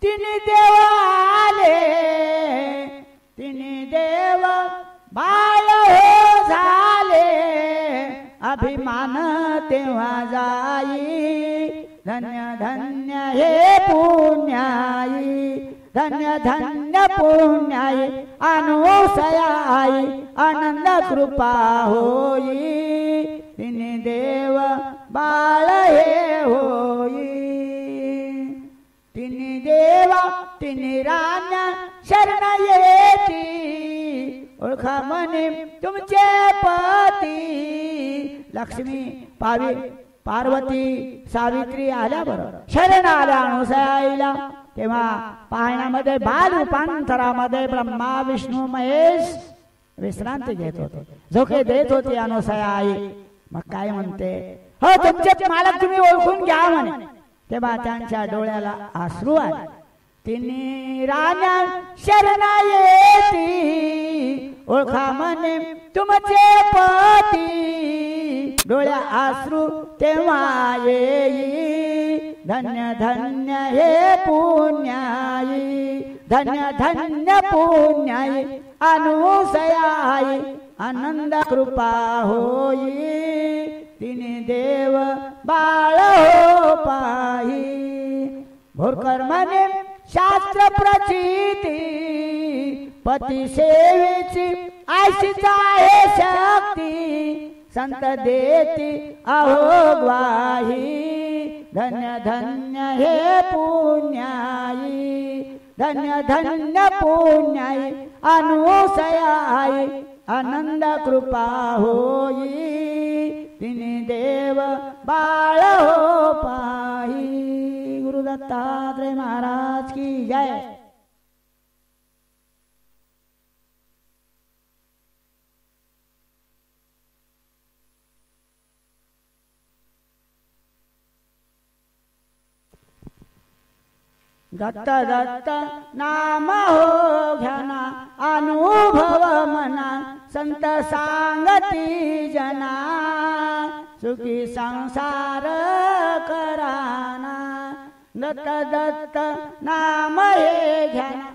तिने देव आले तिने देव बाळ हो झाले अभिमान तेव्हा जाई धन्य धन्य हे पुण्याई धन्य धन्य पुण्याई अनुसयाई आनंद कृपा होई तिने देव बाळ हे होई. तिने देवा तिने राण्या शरण येती ओळखा म्हणे तुमचे पती. लक्ष्मी पार्वती सावित्री आल्या बरोबर शरण आल्या अनुसयाईला. तेव्हा पाहण्यामध्ये बाल रूपांतरामध्ये ब्रह्मा विष्णू महेश विश्रांती घेत होते, झोके देत होती अनुसयाई. मग काय म्हणते, हो तुमचे मालक तुम्ही ओळखून घ्या म्हणे. तेव्हा त्यांच्या डोळ्याला अश्रू आले. तिने राण्या शरण येती ओळखा म्हणे तुमचे पती. डोळ्या अश्रू तेव्हा येई धन्य धन्य हे पुण्याई धन्य धन्य पुण्याई अनुसयाई आनंद कृपा होई तिने देव बाळ हो पाही. भोरकर म्हणे शास्त्र प्रचिती पती सेवेची आशीच आहे शक्ती संत देती अहो ग्वाही धन्य धन्य हे पुण्याई धन्य धन्य पुण्याई अनुसयाई आनंद कृपा होई तिने देव बाळ हो पाही. गुरु दत्तात्रय महाराज की जय. दत्त दत्त नाम हो घ्याना अनुभव मना संत सांगती जना सुखी संसार कराना. दत्त दत्त नाम हे घ्याना.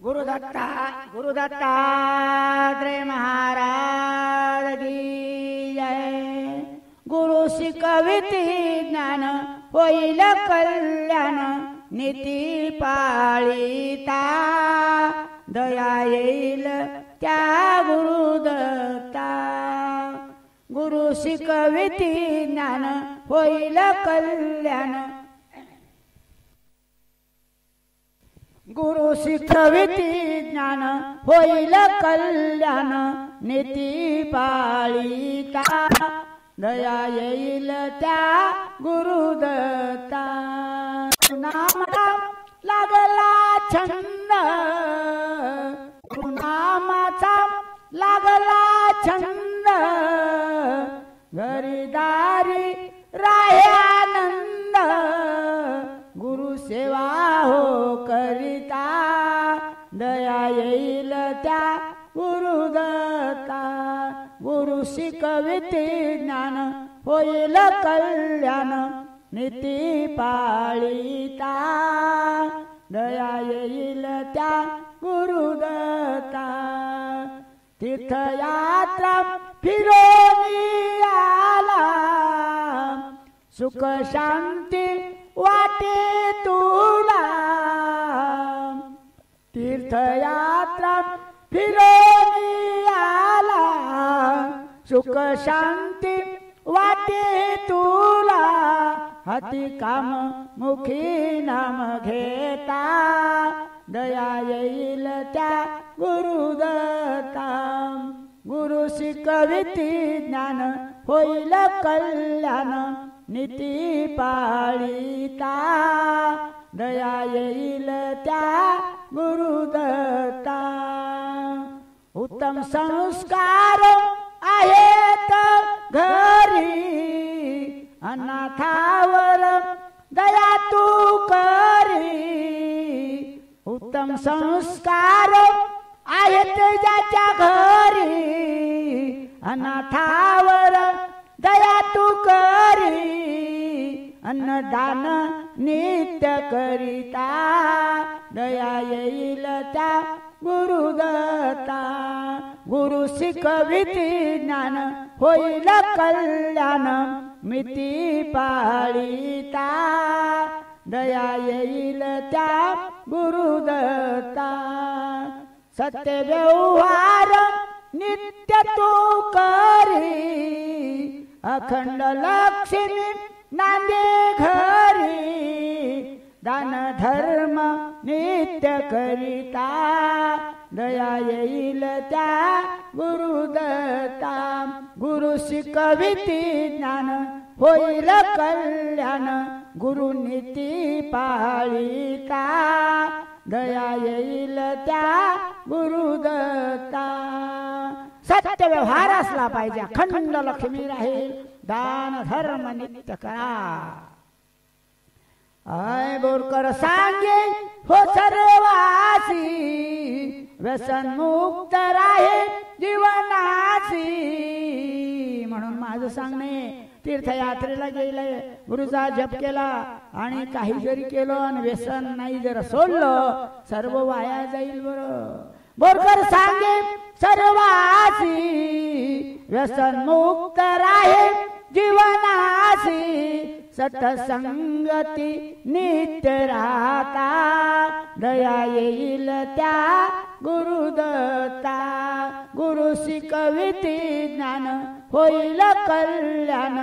गुरु दत्तात्रय महाराज की जय. शिकविती ज्ञान होईल कल्याण नीती पाळिता दया येईल त्या गुरुदत्ता गुरु शिकविती ज्ञान होईल कल्याण गुरु शिकविती ज्ञान होईल कल्याण नीती पाळिता दया येईल त्या गुरुदत्ता नामाचा लागला छंद नामाचा लागला छंद घरीदारी राहे आनंद गुरु सेवा हो करिता दया येईल त्या गुरुदत्ता गुरु शिकविती ज्ञान होईल कल्याण नीती पाळिता दया येईल त्या गुरुदत्ता तीर्थयात्रा फिरोनी आला सुख शांती वाटे तुला तीर्थयात्रा फिरोनी आला सुख शांती वाटे तुला हाती काम मुखी नाम घेता दया येईल त्या गुरुदत्ता गुरु शिकविती ज्ञान होईल कल्याण नीती पाळिता दया येईल त्या गुरुदत्ता उत्तम संस्कार आहेत घरी अनाथावर दया तू करी उत्तम संस्कार आहेत ज्याच्या घरी अनाथावर दया तू करी अन्नदान नित्य करिता दया येईल त्या गुरुदत्ता गुरु शिकविती ज्ञान होईल कल्याण मिती पाळिता दया येईल त्या गुरुदत्ता सत्य व्यवहार नित्य तू करी अखंड लक्ष्मी नांदे घरी दान धर्म नित्य करिता दया येईल त्या गुरुदत्ता गुरु शिकविती ज्ञान होईल कल्याण गुरु नीती पाळिता दया येईल त्या गुरुदत्ता सत्य व्यवहार असला पाहिजे अखंड लक्ष्मी राहील दान धर्म नित्य करा आय बोरकर सांगे हो सर्वासी व्यसन मुक्त राहे जीवनासी म्हणून माझं सांगणे तीर्थयात्रेला गेले गुरुचा जप केला आणि काही जरी केलं आणि व्यसन नाही जर सोडलं सर्व वाया जाईल बरं बोरकर सांगे सर्वासी व्यसन मुक्त राहे जीवनासी सत्संगती नित्य राहता दया येईल त्या गुरुदत्ता गुरु शिकविती ज्ञान होईल कल्याण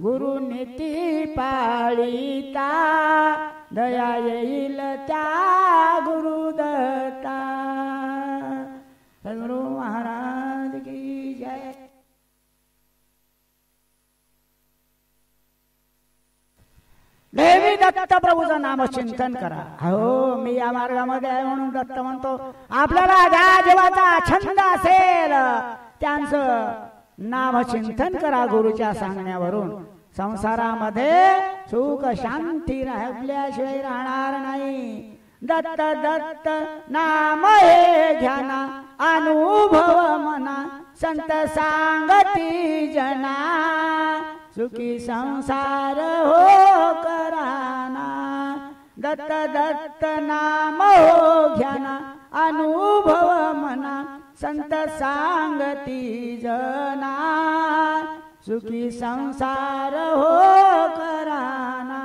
गुरु नीती पाळिता दया येईल त्या गुरुदत्ता सद्गुरु महाराज की जय देवी दत्त प्रभूचं नाम चिंतन करा हो मी या मार्गामध्ये आहे म्हणून दत्त म्हणतो आपल्याला ज्या जीवाचा छंद असेल त्यांचं नाम चिंतन करा गुरुच्या सांगण्यावरून संसारामध्ये सुख शांती राहिल्याशिवाय राहणार नाही दत्त दत्त नाम हे घ्याना अनुभव मना संत सांगती जना सुखी संसार हो कराना दत्त दत्त नाम हो घ्याना अनुभव मना संत सांगती जना सुखी संसार हो कराना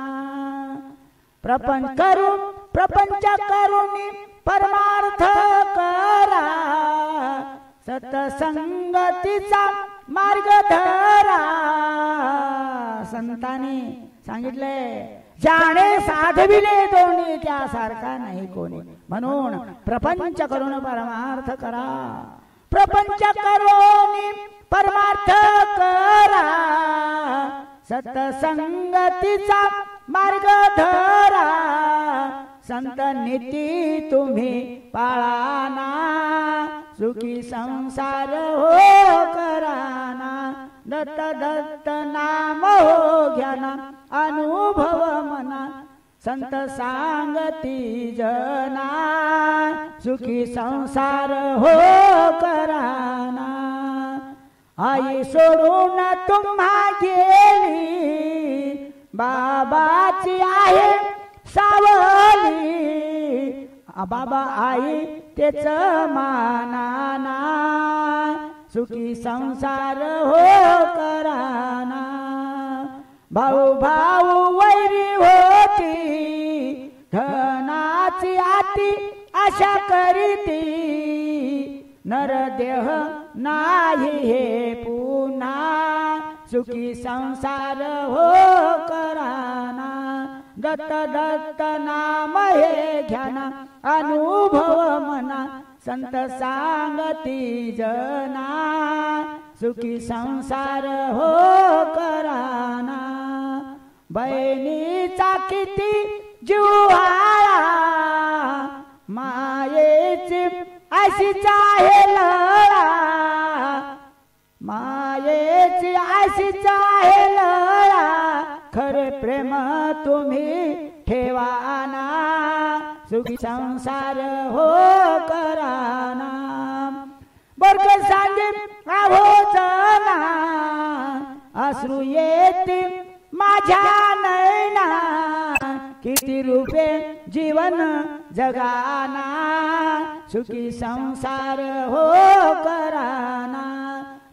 प्रपंच करून परमार्थ करा सतसंगतीचा मार्ग धरा संतांनी सांगितलंय ज्याने साधविले दोन्ही त्यासारखा नाही कोणी म्हणून प्रपंच करून परमार्थ करा प्रपंच करून परमार्थ करा सतसंगतीचा मार्ग धरा संत नीती तुम्ही पाळाना सुखी संसार हो कराना दत्त दत्त नाम हो घ्याना अनुभव मना संत सांगती जना सुखी संसार हो कराना आई सोडून तुम्हा गेली बाबाची आहे सावली बाबा आई तेच मानाना सुखी संसार हो कराना भाऊ भाऊ वैरी होती धनाची आती आशा करीती नरदेह नाही हे पुन्हा सुखी संसार हो कराना दत्त दत्त नाम हे घ्याना अनुभव मना संत सांगती जना सुखी संसार हो कराना बहिणीचा किती जिव्हाळा मायेची अशीच आहे लळा मायेची अशीच आहे लळा खरे प्रेम तुम्ही ठेवाना सुखी संसार हो कराना बरक सांगे आहो जना अश्रू येते माझ्या नैना किती रूपे जीवन जगाना सुखी संसार हो कराना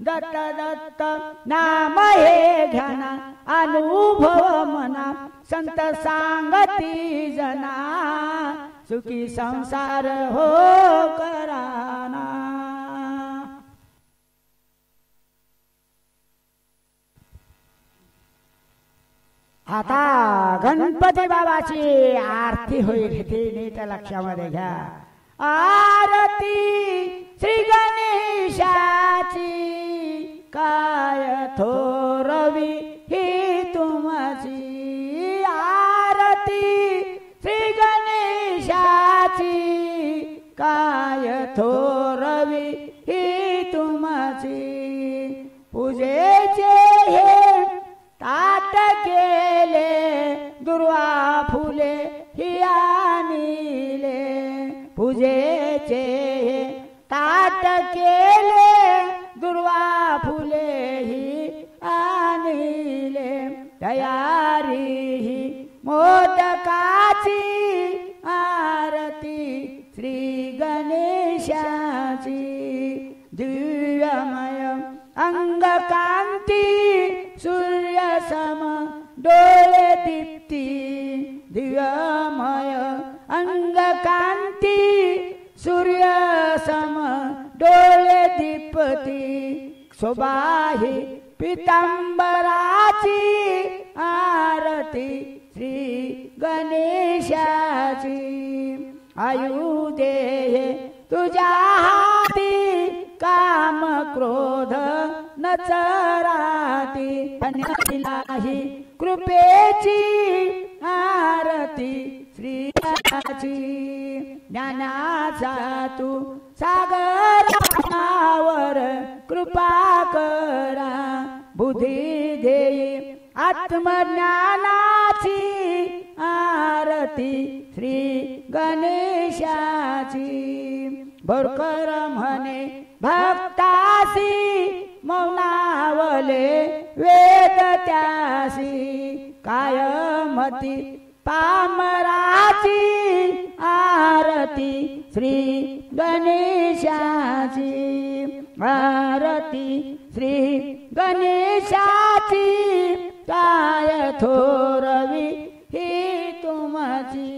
दत्त दत्त नाम हे घ्याना अनुभव मना संत सांगती जना सुखी संसार हो कराना आता गणपती बाबाची आरती होईल ती नीट लक्षामध्ये घ्या आरती श्री गणेशाची काय थोरवी ही तुमची आरती श्री गणेशाची काय थोरवी ही तुमची पूजेचे हे ताट केले दुर्वा फुले ही आणिले पूजेचे ताट केले दुर्वा फुले ही आणिले तयारी ही मोदकाची आरती श्री गणेशाची दिव्यमय अंग कांती सूर्य सम डोळे दीप्ती दिव्यमय अंग कांती सूर्य सम डोळे दीप्ती शोभाही पितांबराची आरती श्री गणेशाची आयुधे तुझ्या हाती काम क्रोध न चराती अनिलाही कृपेची आरती श्रीची ज्ञानाचा तू सागरावर कृपा करा बुद्धी देई आत्मज्ञानाची आरती श्री गणेशाची भरकर म्हणे भक्तासी मौनावले वेद त्यासी कायमती पामराची आरती श्री गणेशाची आरती श्री गणेशाची काय थोरवी ही तुमची.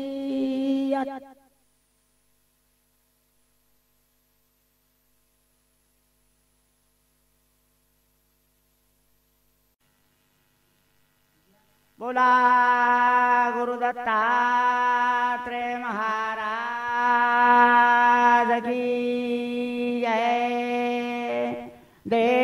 बोला गुरुदत्तात्रेय महाराज की जय.